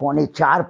4.25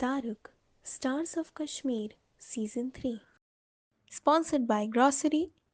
Taruk, Stars of Kashmir, Season 3. Sponsored by Grocery.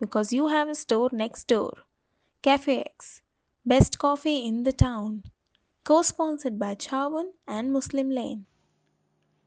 because you have a store next door. Cafe X, best coffee in the town. Co-sponsored by Chawun and Muslim Lane.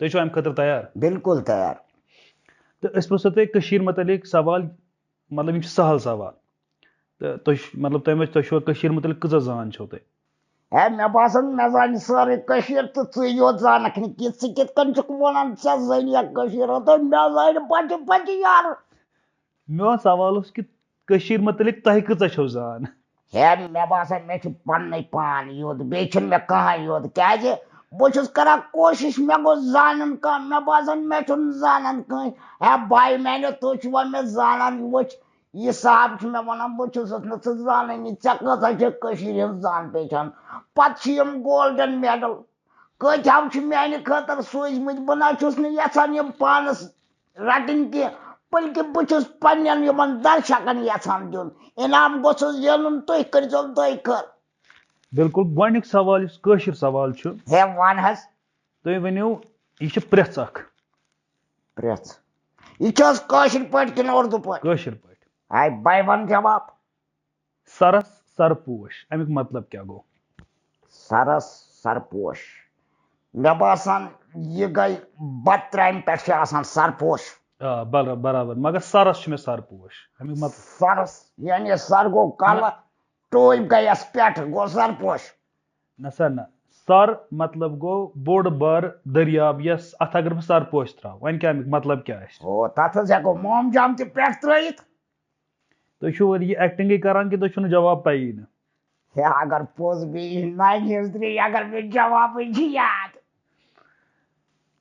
تُہۍ چھِو اَمہِ خٲطرٕ تیار؟ بالکل تیار. تہٕ أسۍ پرٛژھو تۄہہِ کٔشیٖر متعلق سوال مطلب یِم چھِ سہل سوال تہٕ تُہۍ چھُوا کٔشیٖر متعلق کۭژاہ زان چھو تۄہہِ؟ ہے مےٚ باسان مےٚ زانہِ سٲرٕے کٔشیٖر تہٕ ژٕے یوت زانکھ نہٕ کینٛہہ. ژٕ کِتھ کٔنۍ چھُکھ وَنان ژےٚ زٲنۍ یا کٔشیٖر تہٕ مےٚ زانہِ بَچہِ بَچہِ یارٕ. میون سوال اوس کہِ کٔشیٖر متعلق تۄہہِ کۭژاہ چھو زان؟ ہے مےٚ باسان مےٚ چھُ پَننُے پان یوت بیٚیہِ چھُنہٕ مےٚ کٕہٕنۍ یوت کیٛازِ بہٕ چھُس کران کوٗشِش مےٚ گوٚژھ زانُن کانٛہہ. مےٚ باسان مےٚ چھُنہٕ زانان کٕہٕنۍ. ہے باے میٛانیو تُہۍ چھِوا مےٚ زانان وٕچھ یہِ صاحب چھُ مےٚ وَنان بہٕ چھُسَس نہٕ ژٕ زانٲنی ژےٚ کۭژاہ چھےٚ کٔشیٖرِ ہٕنٛز زان پہچان. پَتہٕ چھِ یِم گولڈن میڈل کۭتیٛاہ چھِ میٛانہِ خٲطرٕ سوٗزۍمٕتۍ. بہٕ نہ چھُس نہٕ یَژھان یِم پانَس رَٹٕنۍ کینٛہہ بٔلکہِ بہٕ چھُس پنٛنٮ۪ن یِمن درشکن یَژھان دیُن. انعام گوٚژھُس زینُن تُہۍ کٔرۍزیو دۄیہِ خٲر. بالکل گۄڈنیُک سوال یُس کٲشُر سوال چھُ ہے وَن حظ. تُہۍ ؤنِو یہِ چھِ پرٛٮ۪ژھ اکھ. پرٛٮ۪ژھ یہِ چھِ حظ کٲشِر پٲٹھۍ کِنہٕ اُردو پٲٹھۍ؟ کٲشِر پٲٹھۍ. ہے باے وَن جواب. سرس سرپوش اَمیُک مطلب کیٛاہ گوٚو؟ سرس سرپوش مےٚ باسان یہِ گٔے بتہٕ ترامہِ پٮ۪ٹھ چھِ آسان سرپوش. آ برابر مگر سرس چھُ مےٚ سرپوش اَمیُک مطلب. سرس یعنی سر گوٚو کلہٕ ٹوپۍ گٔیَس پٮ۪ٹھٕ گوٚو سرپوش. نہ سا نہ سر مطلب گوٚو بوٚڑ بار دٔریاب یس اتھ اگر بہٕ سرپوش تراوٕ وۄنۍ کیٛاہ اَمیُک مطلب کیٛاہ آسہِ؟ او تتھ حظ ہٮ۪کو موم جام تہِ پٮ۪ٹھ ترٲیِتھ. تُہۍ چھِو وۄنۍ یہِ ایکٹنگٕے کران کہِ تُہۍ چھُو نہٕ جواب پیی نہٕ؟ ہے اگر پوٚز بیٚیہِ نانہِ ہٕنٛز ترٛیٚیہِ اگر مےٚ جوابٕے چھِ یاد.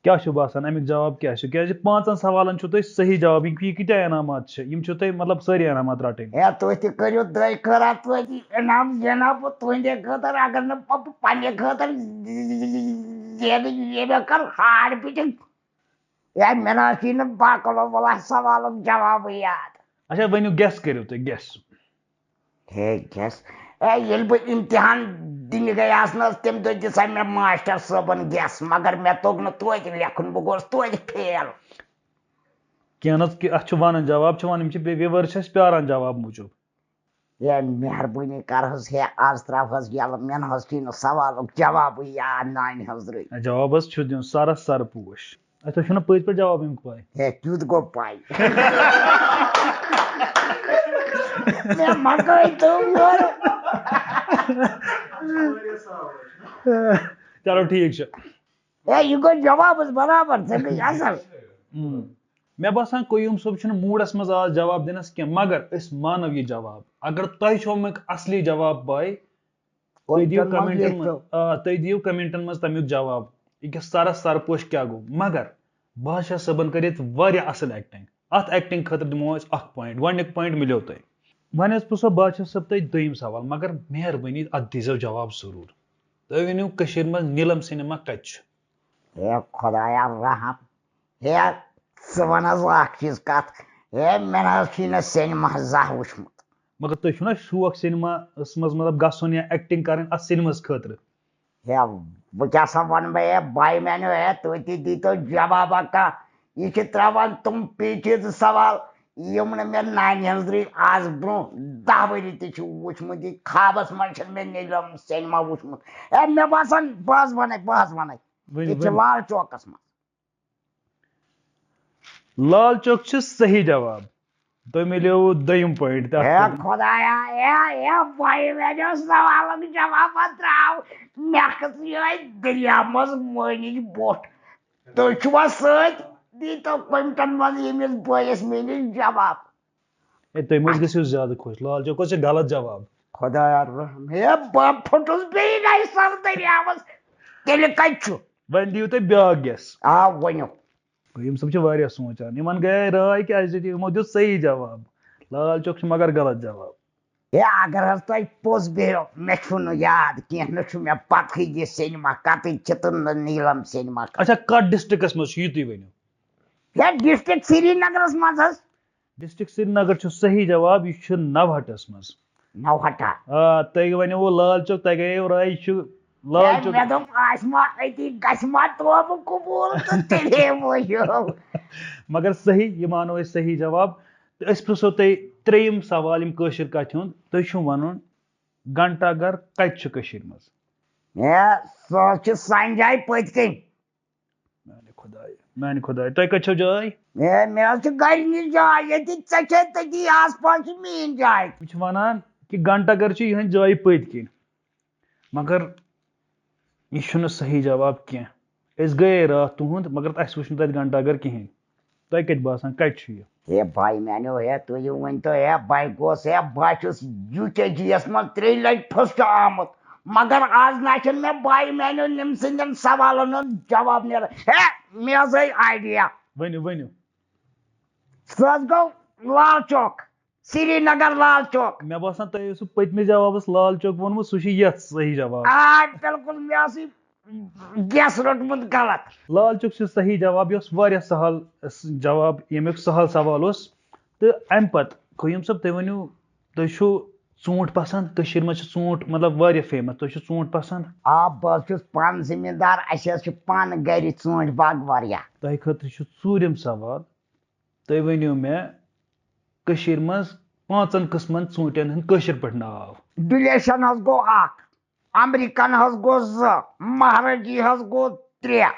کیٛاہ چھُ باسان اَمیُک جواب کیٛاہ چھُ؟ کیٛازِ 5 سوالن چھُو تۄہہِ صحیح جواب یہِ کۭتیاہ انعامات چھِ یِم چھِو تۄہہِ مطلب سٲری انعامات رٹٕنۍ. ہے تُہۍ تہِ کٔرِو دۄیہِ خٲرا توتہِ انعام زینہا بہٕ تُہنٛدے خٲطرٕ اگر نہٕ بہٕ پننہِ خٲطرٕ زینہٕ یہِ مےٚ کر ہاڑ پِٹِنگ. ہے مےٚ نہ حظ چھُے نہٕ باقٕے واللہ سوالُک جوابٕے یاد. اچھا ؤنِو گیس کٔرِو تُہۍ گیس. ہے گیس ہے ییٚلہِ بہٕ امتحان دِنہِ گٔیاس نہ حظ تمہِ دۄہ دِژے مےٚ ماسٹر صٲبن گیس مگر مےٚ توٚگ نہٕ توتہِ لیکھُن بہٕ گوس توتہِ فیل. کینٛہہ نہ حظ اَتھ چھُ وَنان جواب چھِ وَنان یِم چھِ وِوٲرٕس چھِ اَسہِ پیاران جواب موٗجوٗب. ہے مہربٲنی کر حظ ہے آز تراو حظ یَلہٕ مےٚ نہ حظ چھُے نہٕ سوالُک جوابٕے یاد نانہِ حضرٕے. جواب حظ چھُ دیُن سرس سرپوش. تۄہہِ چھُو نہ پٔزۍ پٲٹھۍ جواب اَمیُک پاے؟ ہے تیُتھ گوٚو پاے. مےٚ مکٲے تہٕ چلو ٹھیٖک چھُ. ہے یہِ گوٚو جوابس برابر ژےٚ گٔے اصل. مےٚ باسان قیوٗم صٲب چھُنہٕ موٗڈس منٛز آز جواب دِنس کینٛہہ مگر أسۍ مانو یہِ جواب اگر تۄہہِ چھو امیُک اصلی جواب پاے تُہۍ دِیِو کمنٹن منٛز تمیُک جواب یہِ سرس سرپوش کیٛاہ گوٚو. مگر بادشاہ صٲبن کٔر ییٚتہِ واریاہ اصل ایکٹنگ اتھ ایکٹنگ خٲطرٕ دِمو أسۍ 1 پوینٹ. گۄڈنیُک پوینٹ مِلیو تۄہہِ. وۄنۍ حظ پرٛژھو بادشاہ صٲب تۄہہِ دوٚیِم سوال مگر مہربٲنی اتھ دیٖزیو جواب ضروٗر. تُہۍ ؤنِو کٔشیٖر منٛز نیٖلم سینما کتہِ چھُ؟ ہے خۄدایا رحم. ہے ژٕ وَن حظ اکھ چیٖز کتھ ہے مےٚ نہ حظ چھُے نہٕ سینما زانٛہہ وٕچھمُت. مگر تۄہہِ چھُو نا شوق سینماہس منٛز مطلب گژھُن یا ایکٹنگ کرٕنۍ اتھ سینماہس خٲطرٕ؟ ہے بہٕ کیٛاہ سا وَنہٕ بہٕ ہے باے میٛانیو ہے تُہۍ تہِ دیٖتو جوابا کانٛہہ. یہِ چھِ تراوان تِم پیچیدٕ سوال یِم نہٕ مےٚ نانہِ ہٕنٛزرٕے آز برونٛہہ 10 ؤری تہِ چھِ وٕچھمُت. یہِ خابس منٛز چھُنہٕ مےٚ نیٖلم سینما وٕچھمُت. ہے مےٚ باسان بہٕ حظ وَنَے یہِ چھِ لال چوکس منٛز. لال چوک چھُ صحیح جواب. تۄہہِ مِلیو دوٚیِم پوینٹ. ہے خۄدایا ہے باے میٛانیو سوالُک جوابا تراو مےٚ کھژیے دٔریاو منٛز مٲنِج بوٚٹھ. تُہۍ چھِوا سۭتۍ دیٖتو کمٹن منٛز ییٚمِس بٲیِس میٛٲنِس جواب. ہے تُہۍ مہ حظ گٔژھِو زیادٕ خۄش. لال چوک حظ چھُ غلط جواب. خۄدایا رحم ہے بہٕ پھُٹُس بیٚیہِ نَے سر دٔریاوس. تیٚلہِ کتہِ چھُ؟ وۄنۍ دِیِو تُہۍ بیاکھ گیس. آ ؤنِو. یِم صٲب چھِ واریاہ سونٛچان یِمن گٔیے راے کہِ اَسہِ دِتِو یِمو دیُت صحیح جواب. لال چوک چھُ مگر غلط جواب. ہے اگر حظ تۄہہِ پوٚز بیٚہو مےٚ چھُنہٕ یاد کینٛہہ نہ چھُ مےٚ پتہٕے یہِ سینما کتٕچ چھِ تہٕ نہ نیٖلم سینما. اچھا کتھ ڈسٹرکس منٛز چھُ یہِ تُہۍ ؤنِو؟ ہے ڈسٹرک سری نگرس منٛز حظ. ڈسٹرک سری نگر چھُ صحیح جواب. یہِ چھُ نوہٹس منٛز. نوہٹا. آ تۄہہِ ؤنِو لال چوک تۄہہِ گٔیو راے یہِ چھُ لال چوک. مےٚ دوٚپ آسہِ ما أتی گژھِ ما توبہٕ قبوٗل تہٕ تیٚلے موٗجوٗب. مگر صحیح یہِ مانو أسۍ صحیح جواب. تہٕ أسۍ پرٛژھو تۄہہِ ترٛیٚیِم سوال یِم کٲشِر کتھِ ہُنٛد. تُہۍ چھُو وَنُن گھنٹا گر کتہِ چھُ کٔشیٖر منٛز؟ ہے سُہ حظ چھُ سانہِ جایہِ پٔتۍ کِنۍ. میانہِ خۄداے تۄہہِ کَتہِ چھو جاے مےٚ حظ چھِ گرِ نِش جاے ییٚتہِ ژےٚ چھے تٔتی آس پاس چھِ میٛٲنۍ جاے. یِم چھِ وَنان کہِ گھنٹا گر چھِ یِہٕنٛدِ جایہِ پٔتۍ کِنۍ مگر یہِ چھُنہٕ صحیح جواب کینٛہہ أسۍ گٔیے راتھ تُہُنٛد مگر اَسہِ وٕچھ نہٕ تَتہِ گھنٹا گر کِہیٖنۍ تۄہہِ کَتہِ باسان کَتہِ چھُ یہِ ہے بھائی میٛانیو ہے تُہۍ ؤنۍتو ہے بھائی گوس ہے بہٕ چھُس UKG یَس منٛز 3 لَٹہِ فٔسٹ آمُت مگر آز نہ چھُنہٕ مےٚ بھائی میٛانیو نِم سٕنٛدٮ۪ن سوالن ہُنٛد جواب نیران. ہے مےٚ حظ آے آیڈیا. ؤنِو سُہ حظ گوٚو لال چوک سری نگر لال چوک. مےٚ باسان تۄہہِ اوسوٕ پٔتمِس جوابس لال چوک ووٚنمُت سُہ چھُ یتھ صحیح جواب آ بِلکُل مےٚ اوسُے گیس روٚٹمُت غلط. لال چوک چھُ صحیح جواب یہِ اوس واریاہ سہل جواب ییٚمیُک سہل سوال اوس تہٕ اَمہِ پتہٕ قیوٗم صٲب تُہۍ ؤنِو تۄہہِ چھُو ژوٗنٛٹھ پسنٛد کٔشیٖر منٛز چھِ ژوٗنٛٹھ مطلب واریاہ فیمس تۄہہِ چھُ ژوٗنٛٹھ پسنٛد آ بہٕ حظ چھُس پانہٕ زٔمیٖندار اَسہِ حظ چھِ پانہٕ گرِ ژوٗنٛٹھۍ باغ واریاہ. تۄہہِ خٲطرٕ چھُ ژوٗرِم سوال تُہۍ ؤنِو مےٚ کٔشیٖر منٛز 5 قٕسمن ژوٗنٛٹھٮ۪ن ہٕنٛدۍ کٲشِر پٲٹھۍ ناو ڈُلیشن حظ گوٚو 1 امریکن حظ گوٚو 2 مہارٲجی حظ گوٚو 3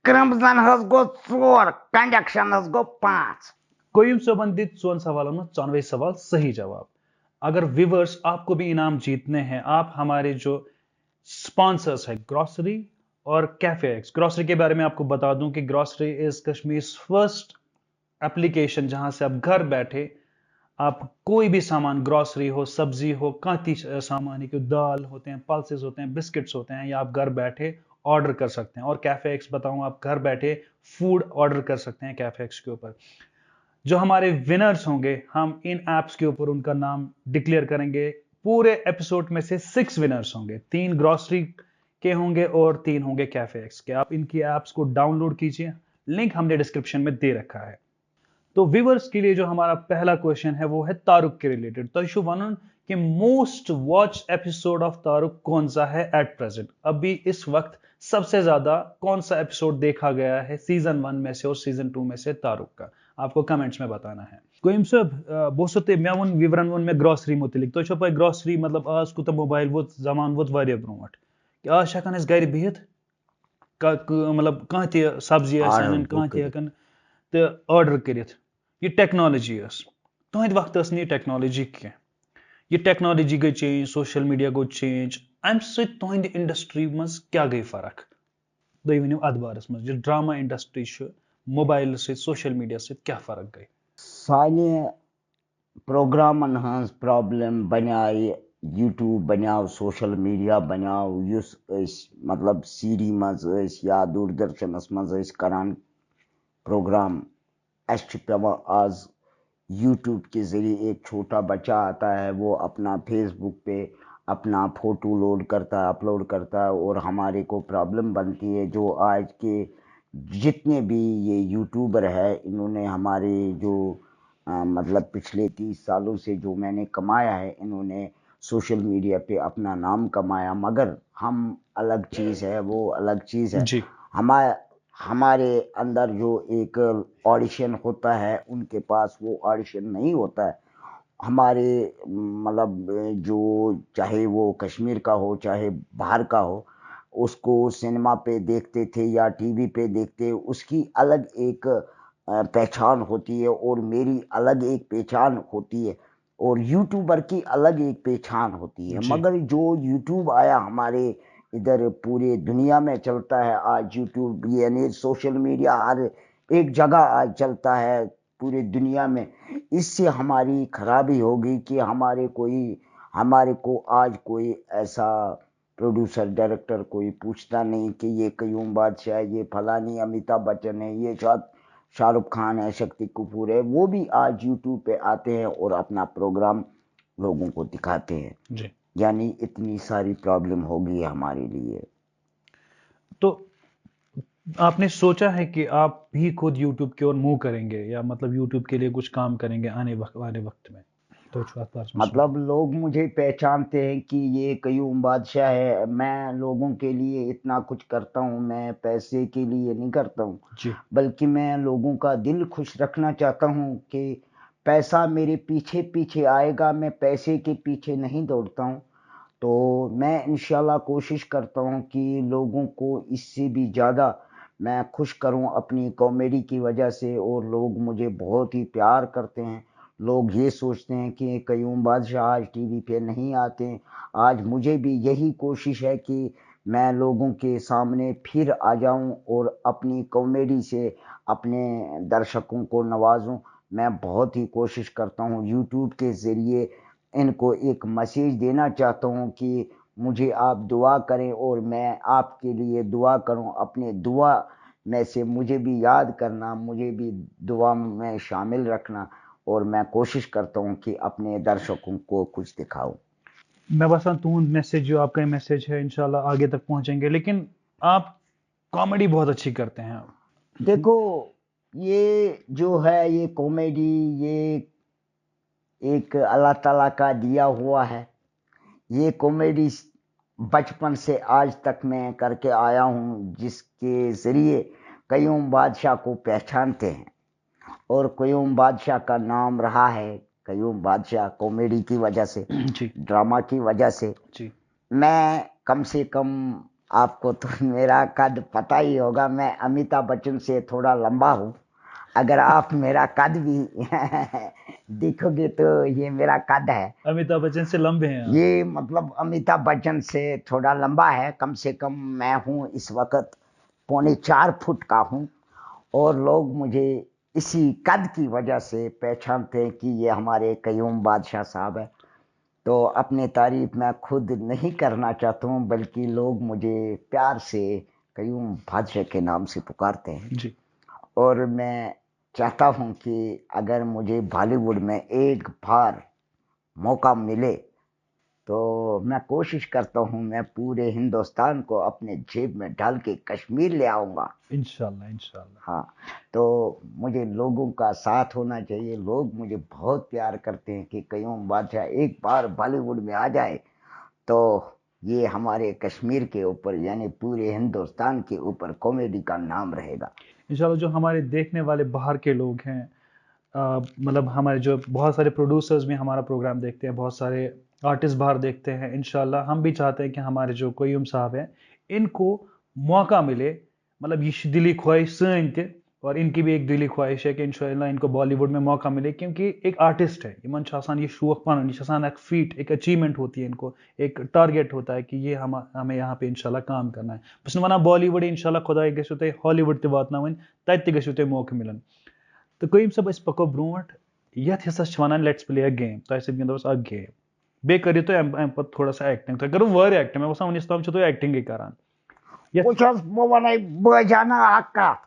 کرمزن حظ گوٚو 4 کنڈکشن حظ گوٚو 5. قیوم صٲبن دِتۍ 4 سوالن منٛز 94 سوال صحیح جواب اگر ویورس آپ کو بھی انعام جیتنے ہیں آپ ہمارے جو اسپانسرس ہے گروسری اور کیفے ایکس گروسری کے بارے میں آپ کو بتا دوں کہ گروسری از کشمیر's فرسٹ اپلیکیشن جہاں سے آپ گھر بیٹھے آپ کوئی بھی سامان گروسری ہو سبزی ہو کانتی سامان ہے کہ دال ہوتے ہیں پلسز ہوتے ہیں بسکٹس ہوتے ہیں یا آپ گھر بیٹھے آرڈر کر سکتے ہیں اور کیفے ایکس بتاؤں آپ گھر بیٹھے فوڈ آرڈر کر سکتے ہیں کیفے ایکس کے اوپر جو ہمارے ونرز ہوں گے ہم ان ایپس کے اوپر ان کا نام ڈکلیئر کریں گے پورے ایپیسوڈ میں سے 6 ونرز ہوں گے 3 گروسری کے ہوں گے اور 3 ہوں گے کیفے ایکس کے آپ ان کی ایپس کو ڈاؤن لوڈ کیجیے لنک ہم نے ڈسکرپشن میں دے رکھا ہے تو ویورز کے لیے جو ہمارا پہلا کوشچن ہے وہ ہے تارک کے ریلیٹڈ تو شو ونن کہ موسٹ واچ ایپیسوڈ آف تارک کون سا ہے ایٹ پریزنٹ ابھی اس وقت سب سے زیادہ کون سا ایپیسوڈ دیکھا گیا ہے سیزن 1 میں سے اور سیزن 2 میں سے تارک کا آپ کو کمنٹس میں بتانا ہے قیوم صاحب بہٕ تہِ مےٚ ووٚن وِورن ووٚن مےٚ گروسری متعلق تۄہہِ چھو پاے گروسری مطلب آز کوٗتاہ موبایل ووت زمان ووت واریاہ برونٛٹھ کہِ آز چھِ ہٮ۪کان أسۍ گرِ بِہِتھ مطلب کانٛہہ تہِ سبزی آسہِ اَنٕنۍ کانٛہہ تہِ ہٮ۪کان تہٕ آرڈر کٔرِتھ یہ ٹیکنالوجی ٲس تُہنٛدِ وقتہٕ ٲس نہٕ یہِ ٹیکنالوجی کینٛہہ یہِ ٹیکنالوجی گٔے چینج سوشل میڈیا گوٚو چینج اَمہِ سۭتۍ تُہنٛدِ انڈسٹری منٛز کیٛاہ گٔے فرق تُہۍ ؤنِو اتھ بارس منٛز یُس ڈراما انڈسٹری چھُ موبایلہٕ سۭتۍ سوشل میڈیا سۭتۍ کیٛاہ فرق گٔے سانہِ پروگرامن ہٕنٛز پرابلم بنیٛایہِ یوٗٹیوٗب بنیٛاو سوشل میڈیا بنیٛاو یُس أسۍ مطلب سیری منٛز ٲسۍ یا دوٗردرشنس منٛز ٲسۍ کران پروگرام اَسہِ چھُ پیٚوان آز یوٗٹیوٗب کے ذریعے ایک چھوٹا بچہ آتا ہے وہ اپنا فیس بک پہ اپنا فوٹو لوڈ کرتا ہے اپلوڈ کرتا ہے اور ہمارے کو پرابلم بنتی ہے جو آج کے جتنے بھی یہ یوٹیوبر ہے انہوں نے ہمارے جو مطلب پچھلے 30 سالوں سے جو میں نے کمایا ہے انہوں نے سوشل میڈیا پہ اپنا نام کمایا مگر ہم الگ چیز ہے وہ الگ چیز ہے جی ہمارے اندر جو ایک آڈیشن ہوتا ہے ان کے پاس وہ آڈیشن نہیں ہوتا ہے ہمارے مطلب جو چاہے وہ کشمیر کا ہو چاہے باہر کا ہو اس کو سنیما پہ دیکھتے تھے یا ٹی وی پہ دیکھتے اس کی الگ ایک پہچان ہوتی ہے اور میری الگ ایک پہچان ہوتی ہے اور یوٹیوبر کی الگ ایک پہچان ہوتی ہے مگر جو یوٹیوب آیا ہمارے ادھر پورے دنیا میں چلتا ہے آج یوٹیوب یعنی سوشل میڈیا ہر ایک جگہ آج چلتا ہے پورے دنیا میں اس سے ہماری خرابی ہوگی کہ ہمارے کو آج کوئی ایسا پروڈیوسر ڈائریکٹر کوئی پوچھتا نہیں کہ یہ قیوم بادشاہ یہ فلانی امیتابھ بچن ہے یہ شاہ رخ خان ہے شکتی کپور ہے وہ بھی آج یوٹیوب پہ آتے ہیں اور اپنا پروگرام لوگوں کو دکھاتے ہیں یعنی اتنی ساری پرابلم ہوگی ہمارے لیے تو آپ نے سوچا ہے کہ آپ بھی خود یوٹیوب کی اور منہ کریں گے یا مطلب یوٹیوب کے لیے کچھ کام کریں گے آنے وقت میں تو مطلب لوگ مجھے پہچانتے ہیں کہ یہ قیوم بادشاہ ہے میں لوگوں کے لیے اتنا کچھ کرتا ہوں میں پیسے کے لیے نہیں کرتا ہوں بلکہ میں لوگوں کا دل خوش رکھنا چاہتا ہوں کہ پیسہ میرے پیچھے پیچھے آئے گا میں پیسے کے پیچھے نہیں دوڑتا ہوں تو میں انشاءاللہ کوشش کرتا ہوں کہ لوگوں کو اس سے بھی زیادہ میں خوش کروں اپنی کامیڈی کی وجہ سے، اور لوگ مجھے بہت ہی پیار کرتے ہیں. لوگ یہ سوچتے ہیں کہ قیوم بادشاہ آج ٹی وی پہ نہیں آتے. آج مجھے بھی یہی کوشش ہے کہ میں لوگوں کے سامنے پھر آ جاؤں اور اپنی کامیڈی سے اپنے درشکوں کو نوازوں. میں بہت ہی کوشش کرتا ہوں یوٹیوب کے ذریعے ان کو ایک میسیج دینا چاہتا ہوں کہ مجھے آپ دعا کریں اور میں آپ کے لیے دعا کروں. اپنے دعا میں سے مجھے بھی یاد کرنا، مجھے بھی دعا میں شامل رکھنا، اور میں کوشش کرتا ہوں کہ اپنے درشکوں کو کچھ دکھاؤں. میں باسان تہد میسیج جو آپ کا میسیج ہے انشاءاللہ آگے تک پہنچیں گے، لیکن آپ کامیڈی بہت اچھی کرتے ہیں. دیکھو یہ جو ہے یہ کامیڈی یہ ایک اللہ تعالیٰ کا دیا ہوا ہے. یہ کامیڈی بچپن سے آج تک میں کر کے آیا ہوں، جس کے ذریعے قیوم بادشاہ کو پہچانتے ہیں، اور قیوم بادشاہ کا نام رہا ہے قیوم بادشاہ کامیڈی کی وجہ سے، جی ڈرامہ کی وجہ سے. جی میں کم سے کم، آپ کو تو میرا قد پتہ ہی ہوگا، میں امیتابھ بچن سے تھوڑا لمبا ہوں. اگر آپ میرا قد بھی دیکھو گے تو یہ میرا قد ہے. امیتابھ بچن سے لمبے ہیں آپ. یہ مطلب امیتابھ بچن سے تھوڑا لمبا ہے. کم سے کم میں ہوں اس وقت 4.25 فٹ کا ہوں، اور لوگ مجھے اسی قد کی وجہ سے پہچانتے ہیں کہ یہ ہمارے قیوم بادشاہ صاحب ہے. تو اپنی تعریف میں خود نہیں کرنا چاہتا ہوں، بلکہ لوگ مجھے پیار سے قیوم بادشاہ کے نام سے پکارتے ہیں. جی اور میں چاہتا ہوں کہ اگر مجھے بالی ووڈ میں ایک بار موقع ملے تو میں کوشش کرتا ہوں میں پورے ہندوستان کو اپنے جیب میں ڈال کے کشمیر لے آؤں گا. انشاءاللہ انشاءاللہ. ہاں، تو مجھے لوگوں کا ساتھ ہونا چاہیے. لوگ مجھے بہت پیار کرتے ہیں کہ قیوم بادشاہ ایک بار بالی ووڈ میں آ جائے تو یہ ہمارے کشمیر کے اوپر یعنی پورے ہندوستان کے اوپر کامیڈی کا نام رہے گا. انشاءاللہ جو ہمارے دیکھنے والے باہر کے لوگ ہیں، مطلب ہمارے جو بہت سارے پروڈیوسرز بھی ہمارا پروگرام دیکھتے ہیں، بہت سارے آرٹسٹ باہر دیکھتے ہیں. انشاءاللہ ہم بھی چاہتے ہیں کہ ہمارے جو قیوم صاحب ہیں ان کو موقع ملے. مطلب یہ دلی خواہش سن تہ، اور ان کی بھی ایک دلی خواہش ہے کہ انشاءاللہ ان کو بالی ووڈ میں موقع ملے، کیونکہ ایک آرٹسٹ ہے، یمن چھ آسان یہ شوق پن، یہ آسان ایک فیٹ، ایک اچیومنٹ ہوتی ہے ان کو، ایک ٹارگیٹ ہوتا ہے کہ یہ ہمیں یہاں پہ انشاءاللہ کام کرنا ہے. بس ونان بالی ووڈ انشاءاللہ خدائے گژھو تۄہہِ ہالی ووڈ تہ واتناوٕنۍ، تتہِ تہ گژھو تۄہہِ موقع ملن. تو قیوم صٲب أسۍ پکو برونٛٹھ. یتھ حصس چھِ ونان لیٹس پلے اے گیم، تۄہہِ سۭتۍ گِنٛدو أسۍ اکھ گیم. بیٚیہِ کٔرِو تُہۍ امہِ پتہٕ تھوڑا سا ایکٹنگ. تۄہہِ کٔرٕو واریاہ ایکٹنگ، مےٚ باسان وُنیُس تام چھِو تُہۍ ایکٹنگٕے کران. وٕچھ بہٕ وَنے بٲجانہ اکھ کتھ،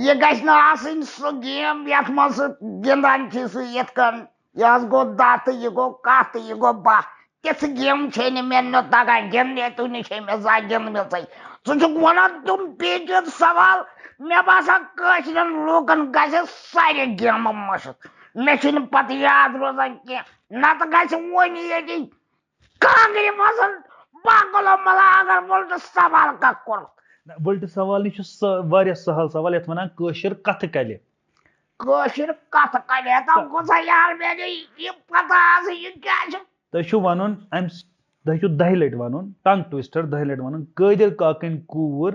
یہ گژھِ نہٕ آسٕنۍ سُہ گیم یتھ منٛز سُہ گِنٛدان چھِ سُہ یِتھ کٔنۍ یہِ حظ گوٚو 10 تہٕ یہِ گوٚو 1 تہٕ یہِ گوٚو 12. تِژھ گیم چھے نہٕ مےٚ نہٕ تگان گِنٛدنہِ، تُہۍ نہٕ چھے مےٚ زانٛہہ گِنٛدمٕژٕے. ژٕ چھُکھ ونان تِم پیچیدٕ سوال، مےٚ باسان کٲشرٮ۪ن لوٗکن گژھِ سارے گیمہٕ مٔشِتھ. مےٚ چھُنہٕ پتہٕ یاد روزان کینٛہہ، نتہٕ گژھِ وۄنۍ ییٚتی کانٛگرِ منٛز باقٕلو ملا اگر وٕلٹہٕ سوال کانٛہہ کوٚرُکھ. وٕلٹہٕ سوال نِش چھُ واریاہ سہل سوال یتھ ونان کٲشِر کتھٕ کلہِ. کٲشِر کتھ کلہِ تم گوٚژھا یار مےٚ گٔے یہِ پتہ آسٕنۍ یہِ کیٛاہ چھُ. تۄہہِ چھُو ونُن امہِ تۄہہِ چھُو 10 لٹہِ ونُن ٹنگ ٹوِسٹر، 10 لٹہِ ونُن قٲدر کاکٕنۍ کوٗر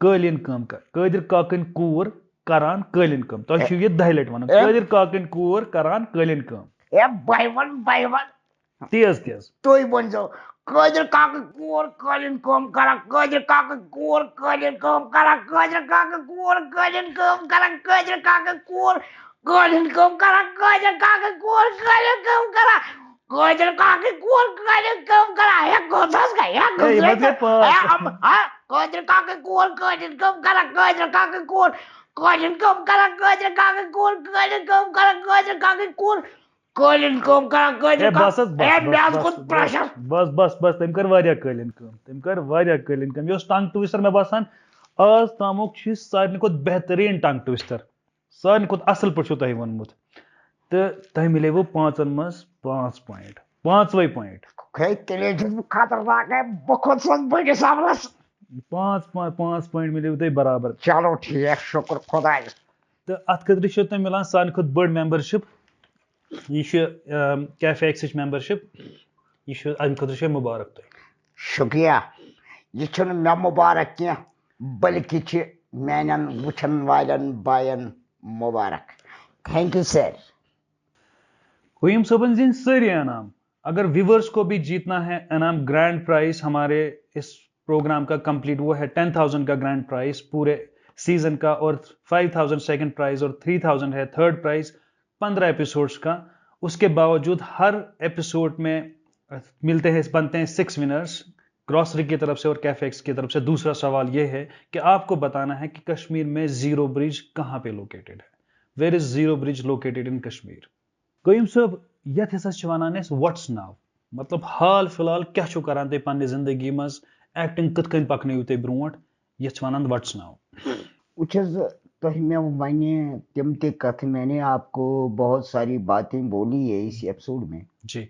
قٲلیٖن کٲم کر، قٲدر کاکٕنۍ کوٗر کران قٲلیٖن کٲم. تۄہہِ چھُو یہِ 10 لٹہِ ونُن قٲدر کاکٕنۍ کوٗر کران قٲلیٖن کٲم. اے بہٕ ون تیز تیز. تُہۍ ؤنۍزیو قٲدر کاکٕنۍ کوٗر قٲلیٖن کٲم کران، قٲدر کاکٕنۍ کوٗر قٲلیٖن کٲم کران، قٲدر کاکٕنۍ کوٗر قٲلیٖن کٲم کران، قٲدر کاکٕنۍ کوٗر قٲلیٖن کٲم کران، قٲدر کاکٕنۍ کوٗر قٲلیٖن کٲم کران، قٲدر کاکٕنۍ کوٗر قٲلیٖن کٲم کران. ہے کوٚت حظ گٔے قٲدر کاکٕنۍ کوٗر قٲلیٖن کٲم کران، قٲدر کاکٕنۍ کوٗر قٲلیٖن کٲم کران، قٲدر کاکٕنۍ کوٗر قٲلیٖن کٲم کران، قٲدر کاکٕنۍ کوٗر قٲلیٖن کٲم کران، قٲدر بس بس بس تٔمۍ کٔر واریاہ قٲلیٖن کٲم، تٔمۍ کٔر واریاہ قٲلیٖن کٲم. یہِ اوس ٹنگ ٹوِسٹر مےٚ باسان آز تامُک چھُ سارنٕے کھۄتہٕ بہتریٖن ٹنگ ٹوِسٹر، سارنٕے کھۄتہٕ اصل پٲٹھۍ چھُو تۄہہِ ووٚنمُت. تہٕ تۄہہِ مِلیوٕ 5 منٛز 5 پوینٹ، 5وے پوینٹ. تیٚلے چھُس بہٕ خطرناک، بہٕ کھوٚتُس بٔڑِس حملس. 5 پوینٹ مِلیوٕ تۄہہِ برابر. چلو ٹھیک، شُکر خۄدایس. تہٕ اتھ خٲطرٕ چھو تۄہہِ مِلان سارنٕے کھۄتہٕ بٔڑ ممبرشِپ. یہ کیفے ایکسٕچ ممبرشِپ، یہ چھُ امہِ خٲطرٕ چھُ مُبارک تۄہہِ. شُکریہ. یہ چھُنہٕ مےٚ مُبارک کینٛہہ، بلکہ چھ میانن وچھن والن بائن مبارک. Thank you sir. قیوم صاحبن زین ساری انعام. اگر ویورز کو بھی جیتنا ہے انعام، گرینڈ پرائز ہمارے اس پروگرام کا کمپلیٹ وہ ہے 10,000 کا گرینڈ پرائز پورے سیزن کا، اور 5,000 سیکنڈ پرائز، اور 3,000 ہے تھرڈ پرائز 15 ایپیسوڈز کا. اس کے باوجود ہر ایپیسوڈ میں ملتے ہیں، بنتے ہیں 6 ونرز گروسری کی طرف سے اور کیفے ایکس کی طرف سے. دوسرا سوال یہ ہے کہ آپ کو بتانا ہے کہ کشمیر میں زیرو برج کہاں پہ لوکیٹڈ ہے. Where is Zero Bridge located in Kashmir? Qayyum sahib یتھ ہسا چھ ونان اس واٹس ناو، مطلب حال فی الحال کیا چھو کران تھی پنہ زندگی مز، ایکٹنگ کت کن پکنیو تھی برونٹ، یتھ ونان واٹس ناو. وچھز تہ میں ونہ تم تہ کتھ میں نے آپ کو بہت ساری باتیں بولی ہے اس ایپیسوڈ میں. جی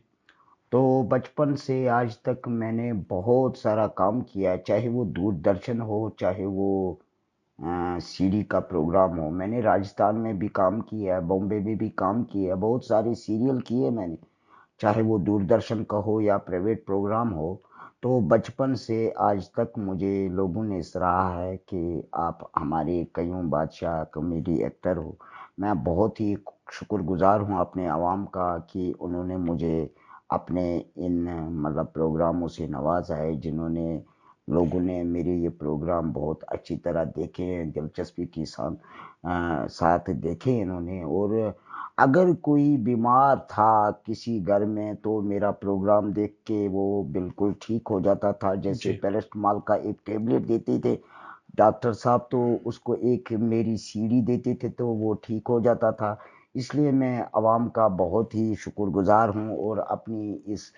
تو بچپن سے آج تک میں نے بہت سارا کام کیا ہے، چاہے وہ دوردرشن ہو، چاہے وہ سی ڈی کا پروگرام ہو. میں نے راجستھان میں بھی کام کیا ہے، بامبے میں بھی کام کیا ہے، بہت سارے سیریل کیے میں نے، چاہے وہ دوردرشن کا ہو یا پرائیویٹ پروگرام ہو. تو بچپن سے آج تک مجھے لوگوں نے سراہا ہے کہ آپ ہمارے قیوم بادشاہ کامیڈی ایکٹر ہو. میں بہت ہی شکر گزار ہوں اپنے عوام کا کہ انہوں نے مجھے اپنے ان مطلب پروگراموں سے نوازا ہے، جنہوں نے لوگوں نے میرے یہ پروگرام بہت اچھی طرح دیکھے ہیں، دلچسپی کے ساتھ دیکھے انہوں نے. اور اگر کوئی بیمار تھا کسی گھر میں تو میرا پروگرام دیکھ کے وہ بالکل ٹھیک ہو جاتا تھا. جیسے جی پیرسٹمال کا ایک ٹیبلٹ دیتے تھے ڈاکٹر صاحب، تو اس کو ایک میری سی ڈی دیتے تھے تو وہ ٹھیک ہو جاتا تھا. اس لیے میں عوام کا بہت ہی شکر گزار ہوں، اور اپنی اس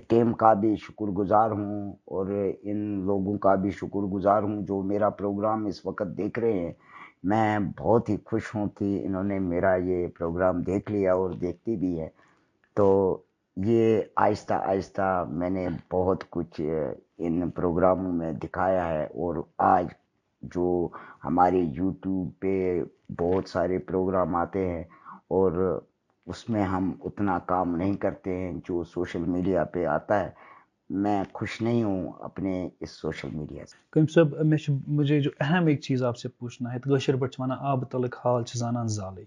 ٹیم کا بھی شکر گزار ہوں، اور ان لوگوں کا بھی شکر گزار ہوں جو میرا پروگرام اس وقت دیکھ رہے ہیں. میں بہت ہی خوش ہوں کہ انہوں نے میرا یہ پروگرام دیکھ لیا اور دیکھتے بھی ہیں. تو یہ آہستہ آہستہ میں نے بہت کچھ ان پروگراموں میں دکھایا ہے. اور آج جو ہمارے یوٹیوب پہ بہت سارے پروگرام آتے ہیں، اور اس میں ہم اتنا کام نہیں کرتے ہیں جو سوشل میڈیا پہ آتا ہے. میں خوش نہیں ہوں اپنے اس سوشل میڈیا سے. قیوم صاحب مجھے جو اہم ایک چیز آپ سے پوچھنا ہے، کٲشِر پٲٹھۍ چھِ ونان آبہٕ تلٕکۍ حال چھِ زانان زالٕے.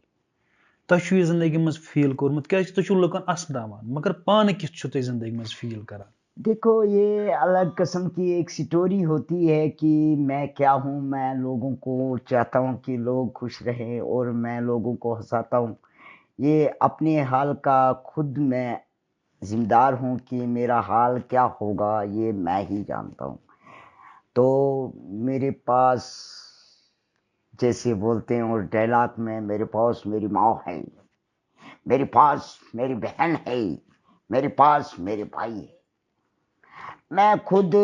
تۄہہِ چھُو یہِ زندگی منٛز فیٖل کوٚرمُت کیٛازِ تُہۍ چھُو لُکن اسناوان، مگر پانہٕ کِتھ چھُو تُہۍ زندگی منٛز فیٖل کران؟ دیکھو یہ الگ قسم کی ایک سٹوری ہوتی ہے کہ میں کیا ہوں. میں لوگوں کو چاہتا ہوں کہ لوگ خوش رہیں اور میں لوگوں کو ہنساتا ہوں. یہ اپنے حال کا خود میں ذمہ دار ہوں کہ میرا حال کیا ہوگا یہ میں ہی جانتا ہوں. تو میرے پاس جیسے بولتے ہیں اور ڈائلاگ میں، میرے پاس میری ماں ہے، میرے پاس میری بہن ہے، میرے پاس میرے بھائی ہے. میں خود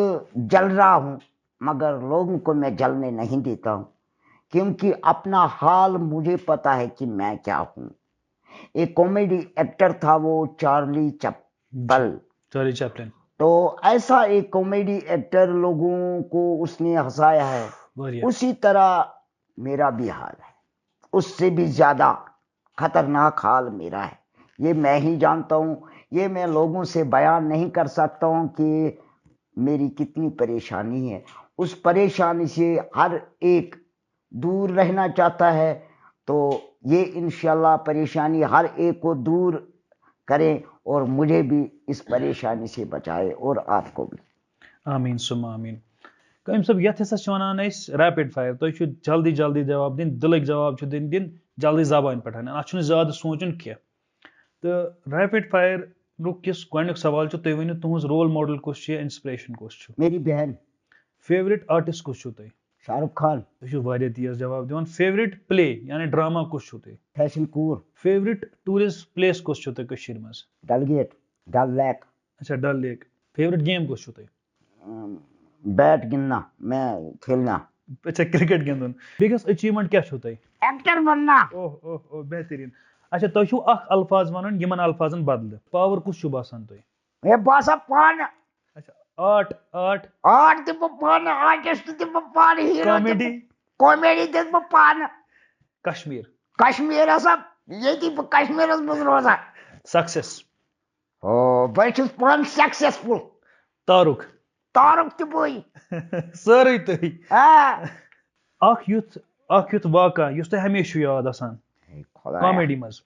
جل رہا ہوں مگر لوگوں کو میں جلنے نہیں دیتا ہوں، کیونکہ اپنا حال مجھے پتا ہے کہ میں کیا ہوں. ایک کامیڈی ایکٹر تھا وہ چارلی چپل، چارلی چیپلن. تو ایسا ایک کامیڈی ایکٹر لوگوں کو اس نے ہنسایا ہے. واریاہ. اسی طرح میرا بھی حال ہے، اس سے بھی زیادہ خطرناک حال میرا ہے. یہ میں ہی جانتا ہوں، یہ میں لوگوں سے بیان نہیں کر سکتا ہوں کہ میری کتنی پریشانی ہے. اس پریشانی سے ہر ایک دور رہنا چاہتا ہے. تو یہ انشاءاللہ پریشانی ہر ایک کو دور کریں اور مجھے بھی اس پریشانی سے بچائے اور آپ کو بھی. آمین سم آمین. قیوم صاحب یتھ ہسا چھِ ونان أسۍ ریپڈ فایر، تُہۍ چھُو جلدی جلدی جواب دِنۍ، دِلٕکۍ جواب چھُ دِنۍ جلدی زبانہِ پٮ۪ٹھ، اَتھ چھُنہٕ زیادٕ سونٛچُن کینٛہہ. تہٕ ریپڈ فایر رُک یُس گۄڈنیُک سوال چھُ، تُہۍ ؤنِو تُہُنٛز رول ماڈل کُس چھُ یا اِنسپریشن کُس چھُ؟ میری بہن. فیورٹ آرٹسٹ کُس چھُو تۄہہِ؟ شاہ رخ خان. تُہۍ چھِو واریاہ تیز جواب دِوان. فیورٹ پلے یعنی ڈراما کُس چھُو تۄہہِ؟ فیشن کوٗر. فیورٹ ٹوٗرِسٹ پلیس کُس چھُو تۄہہِ کٔشیٖرِ منٛز؟ ڈل گیٹ، ڈل لیک. اچھا ڈل لیک. فیورٹ گیم کُس چھُو تۄہہِ؟ بیٹ گِنٛدنا، میں کھیلنا. اچھا کرکٹ گِنٛدُن. بِگیسٹ اچیٖومنٹ کیٛاہ چھُو تۄہہِ؟ ایکٹر بننا. اوہ اوہ اوہ بہتریٖن. اچھا تۄہہِ چھُو اکھ الفاظ وَنُن یِمن الفاظن بدلہٕ. پاور کُس چھُو باسان تۄہہِ؟ مےٚ باسان پانہٕ اچھا آرٹ آرٹ آرٹ تہِ بہٕ پانہٕ، آرٹسٹ تہِ بہٕ پانہٕ، ہیٖرو تہِ کامیڈی بہٕ، کامیڈی تہِ بہٕ پانہٕ. کشمیٖر. کشمیٖر ہسا ییٚتی بہٕ کشمیٖرس منٛز روزان. سکسیس. او بہٕ چھُس پانہٕ سکسیسفُل. تارُک. تارُک تہِ بٕے. سٲرٕے تُہۍ. اکھ یُتھ واقعہ یُس تۄہہِ ہمیشہِ چھُ یاد آسان خدا کامیڈی منٛز.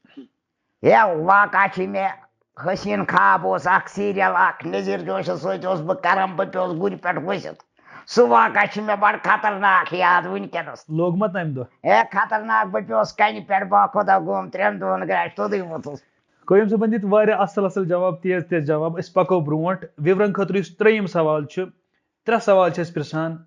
ہے واقع چھ مےٚ حسین خواب اوس اکھ سیریل اکھ نذیر جوشس سۭتۍ اوس بہٕ کران بہٕ پیوس گُرِ پٮ۪ٹھ ؤسِتھ سُہ واقع چھ مےٚ بڑٕ خطرناک یاد وٕنکٮ۪نس لوگ ما تَمہِ دۄہ. ہے خطرناک بہٕ پیوس کنہِ پٮ۪ٹھ با خۄدا گوم 3 دۄہن گرٛاش توٚتُے ووٚتھُس. قیوم صٲبن دِتۍ واریاہ اصل جواب تیز جواب. أسۍ پکو برونٛٹھ. وِورن خٲطرٕ یُس 3یِم سوال چھُ 3 سوال چھِ أسۍ پرژھان.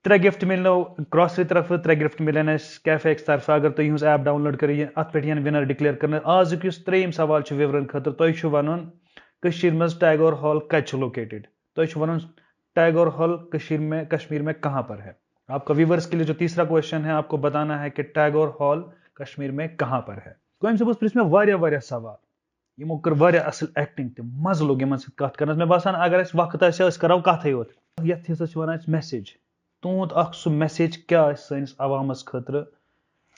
3 گفٹ مِلنو گراسری طرفہٕ 3 گفٹ مِلن اَسہِ کیفے ایکس طرفہٕ اگر تُہۍ یِہٕنٛز ایپ ڈاوُن لوڈ کٔرِو اتھ پٮ۪ٹھ یِن ونر ڈِکلیئر کرنہٕ. آزُک یُس 3یِم سوال چھُ وِورن خٲطرٕ تۄہہِ چھُ وَنُن کٔشیٖر منٛز ٹیگور ہال کتہِ چھُ لوکیٹڈ. تۄہہِ چھُ وَنُن ٹیگور ہال کشمیر میں کہاں پر ہے. آپ کا ویورس کے لیے جو تیسرا کوشچن ہے آپ کو بتانا ہے کہ ٹیگور ہال کشمیر میں کہاں پر ہے. قیوم صٲبس پرژھ مےٚ واریاہ سوال. یِمو کٔر واریاہ اصل ایکٹنگ تہِ مزٕ لوٚگ یِمن سۭتۍ کتھ کرنس. مےٚ باسان اگر اَسہِ وقت آسہِ أسۍ کرو کتھٕے یوت. یتھ حصس چھِ وَنان أسۍ میسیج. تُہُنٛد اکھ سُہ میسیج کیاہ آسہِ سٲنِس عوامس خٲطرٕ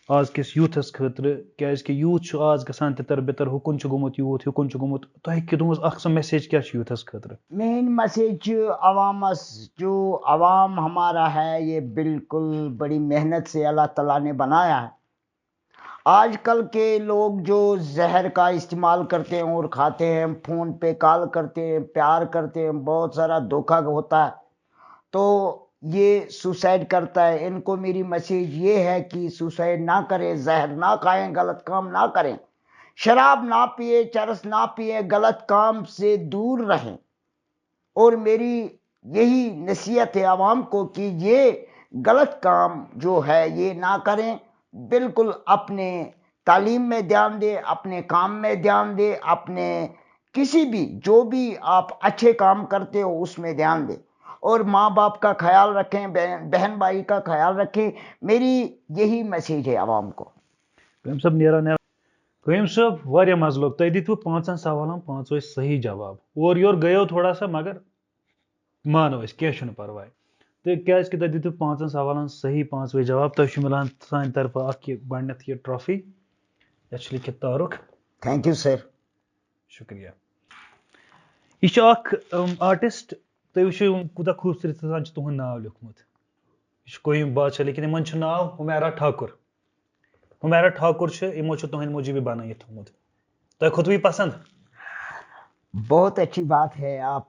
آز کِس یوٗتھس خٲطرٕ کیازِ کہِ یوٗتھ چھُ آز گژھان تِتر بِتر ہُکُن چھُ گوٚمُت یوٗتھ ہُکُن چھُ گوٚمُت. تۄہہِ تُہٕنٛز اکھ سۄ میسیج کیاہ چھِ یوٗتھس خٲطرٕ. مین مسیج عوامس جو عوام ہمارا ہے یہ بالکل بڑی محنت سے اللہ تعالیٰ نے بنایا ہے. آج کل کے لوگ جو زہر کا استعمال کرتے ہیں اور کھاتے ہیں فون پہ کال کرتے ہیں پیار کرتے ہیں بہت سارا دھوکہ ہوتا ہے تو یہ سوسائڈ کرتا ہے. ان کو میری میسیج یہ ہے کہ سوسائڈ نہ کریں زہر نہ کھائیں غلط کام نہ کریں شراب نہ پیے چرس نہ پیے غلط کام سے دور رہیں. اور میری یہی نصیحت ہے عوام کو کہ یہ غلط کام جو ہے یہ نہ کریں. بالکل اپنے تعلیم میں دھیان دیں اپنے کام میں دھیان دیں اپنے کسی بھی جو بھی آپ اچھے کام کرتے ہو اس میں دھیان دیں اور ماں باپ کا خیال رکھیں بہن بھائی کا خیال رکھیں. میری یہی میسیج ہے عوام کو. قیوم صٲب نیران قیوم صٲب واریاہ مزٕ لوٚگ. تۄہہِ دِتوٕ 5 سوالن 5 ٲسۍ صحیح جواب. اورٕ یورٕ گٔیو تھوڑا سا مگر مانو أسۍ کینٛہہ چھُنہٕ پرواے. تہٕ کیازِ کہِ تۄہہِ دِتوٕ 5 سوالن صحیح 5وے جواب تۄہہِ چھُ مِلان سانہِ طرفہٕ اکھ یہِ گۄڈنیتھ یہِ ٹرافی یتھ چھُ لیکھِتھ تارُک. Thank you sir. شُکریہ. یہِ چھُ اکھ آرٹسٹ. تُہۍ وٕچھِو کوٗتاہ خوٗبصوٗرت سان چھُ تُہُنٛد ناو لیوٗکھمُت. یہِ چھُ قیوم بادشاہ لیکن یِمن چھُ ناو ہُمیرا ٹھاکُر. ہُمیرا ٹھاکُر چھُ یِمو چھُ تُہنٛدِ موٗجوٗبٕے بنٲیِتھ تھوٚومُت. تۄہہِ کھوٚتوٕ یہِ پسنٛد. بہت اچھی بات ہے. آپ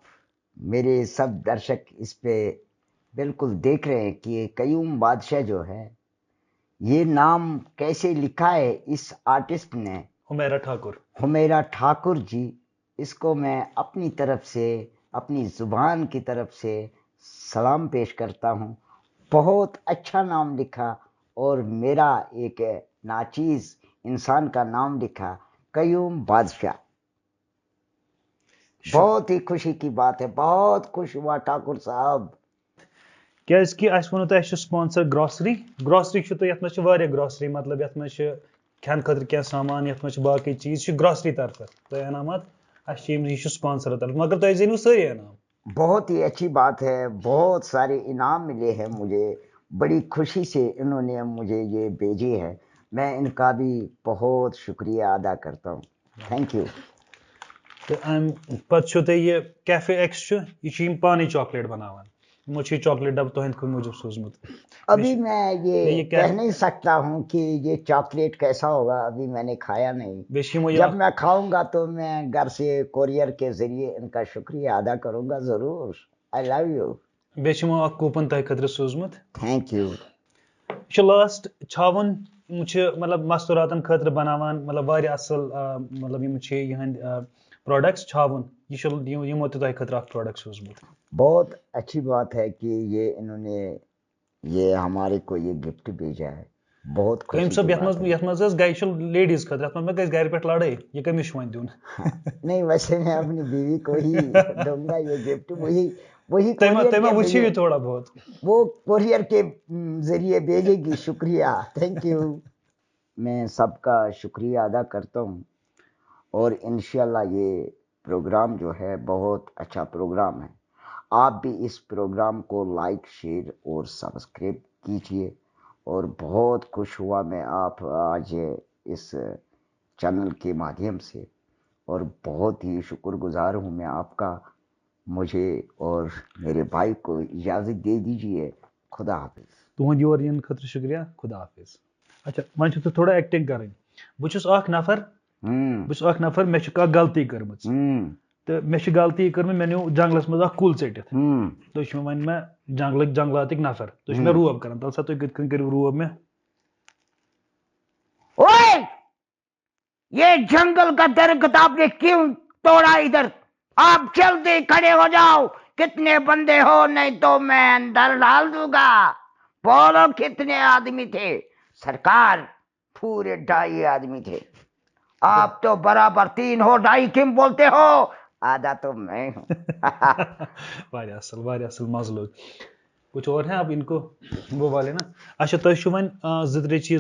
میرے سب درشک اس پہ بالکل دیکھ رہے ہیں کہ قیوم بادشاہ جو ہے یہ نام کیسے لکھا ہے اس آرٹسٹ نے ہمیرا ٹھاکر. ہمیرا ٹھاکر جی. اس کو میں اپنی طرف سے اپنی زبان کی طرف سے سلام پیش کرتا ہوں. بہت اچھا نام لکھا اور میرا ایک ناچیز انسان کا نام لکھا قیوم بادشاہ. بہت ہی خوشی کی بات ہے. بہت خوش ہوا ٹھاکر صاحب. کیازِ کہِ اَسہِ ووٚنوٕ تۄہہِ اَسہِ چھُ سپانسر گراسری. گراسری چھُ تۄہہِ یَتھ منٛز چھِ واریاہ گراسری مطلب یَتھ منٛز چھِ کھٮ۪نہٕ خٲطرٕ کینٛہہ سامان یَتھ منٛز چھِ باقٕے چیٖز چھِ گراسری طرفہٕ تۄہہِ انعامات. اَسہِ چھِ یہِ چھُ سپانسر طرفہٕ مگر تۄہہِ زینِو سٲری انعام. بہت ہی اچھی بات ہے. بہت سارے انعام ملے ہیں مجھے. بڑی خوشی سے انہوں نے مجھے یہ بھیجے ہے. میں ان کا بھی بہت شکریہ ادا کرتا ہوں. Thank you. تہٕ اَمہِ پتہٕ چھُو تۄہہِ یہِ کیفے ایکس چھُ یہِ چھِ یِم پانے چاکلیٹ بناوان. یِمو چھُ یہِ چاکلیٹ ڈبہٕ تُہنٛدِ موٗجوٗب سوٗزمُت. ابھی میں یہ کہہ نہیں سکتا ہوں کہ یہ چاکلیٹ کیسا ہوگا. ابھی میں نے کھایا نہیں. بیٚیہِ چھِ یِمو یہِ جب میں کھاؤں گا تو میں گھر سے کوریئر کے ذریعے ان کا شکریہ ادا کروں گا ضرور. آئی لو یو. بیٚیہِ چھِ یِمو اکھ کوپن تۄہہِ خٲطرٕ سوٗزمُت. Thank you. یہِ چھُ لاسٹ چھاوُن. یِم چھِ مطلب مستوٗراتن خٲطرٕ بناوان مطلب واریاہ اصل مطلب یِم چھِ یِہنٛدۍ پروڈکٹس چھاوُن. یہِ چھُ یِمو تہِ تۄہہِ خٲطرٕ اکھ پروڈکٹ سوٗزمُت. بہت اچھی بات ہے کہ یہ انہوں نے یہ ہمارے کو یہ گفٹ بھیجا ہے. بہت قیوم صٲب یتھ منٛز ٲس گرِ چھُ لیڈیٖز خٲطرٕ یتھ منٛز مےٚ گژھِ گرِ پٮ۪ٹھ لڑٲے یہِ کٔمِس چھُ وۄنۍ دیُن. نہیں ویسے میں اپنی بیوی کو ہی دوں گا یہ گفٹ. وہی تُہۍ ما وٕچھِو یہِ تھوڑا بہت. وہ کوریئر کے ذریعے بھیجے گی. شکریہ. Thank you. میں سب کا شکریہ ادا کرتا ہوں اور انشاءاللہ یہ پروگرام جو ہے بہت اچھا پروگرام ہے. آپ بھی اس پروگرام کو لائک شیئر اور سبسکرائب کیجیے. اور بہت خوش ہوا میں آپ آج اس چینل کے مادھیم سے اور بہت ہی شکر گزار ہوں میں آپ کا. مجھے اور میرے بھائی کو اجازت دے دیجیے. خدا حافظ. تُہُنٛد یور یِنہٕ خٲطرٕ شُکریہ خدا حافظ. اچھا وۄنۍ چھُ تھوڑا ایکٹِنٛگ کَرٕنۍ. بہٕ چھُس اکھ نفر مےٚ چھِ کانٛہہ غلطی کٔرمٕژ تہٕ مےٚ چھِ غلطی کٔرمٕژ مےٚ نیوٗ جنٛگلَس منٛز اکھ کُل ژٔٹِتھ. تُہۍ چھِو وۄنۍ مےٚ جنٛگلاتٕکۍ نفر تُہۍ چھِو مےٚ روب کران تَلہٕ سا تُہۍ کِتھ کٔنۍ کٔرِو روب مےٚ. اوے یہ جنگل کا درخت آپ نے کیوں توڑا ادھر؟ آپ جلدی کھڑے ہو جاؤ. کتنے بندے ہو نہیں تو میں اندر ڈال دوں گا. بولو کتنے آدمی تھے؟ سرکار پورے 2.5 آدمی تھے. آپ تو برابر 3 ہو. 2.5 کیوں بولتے ہو؟ آدھا تو میں ہوں. واریاہ اصل مزٕ لوٚگ. کچھ اور ہے اب ان کو وہ والے نا. اچھا تۄہہِ چھُو وۄنۍ 2-3 چیٖز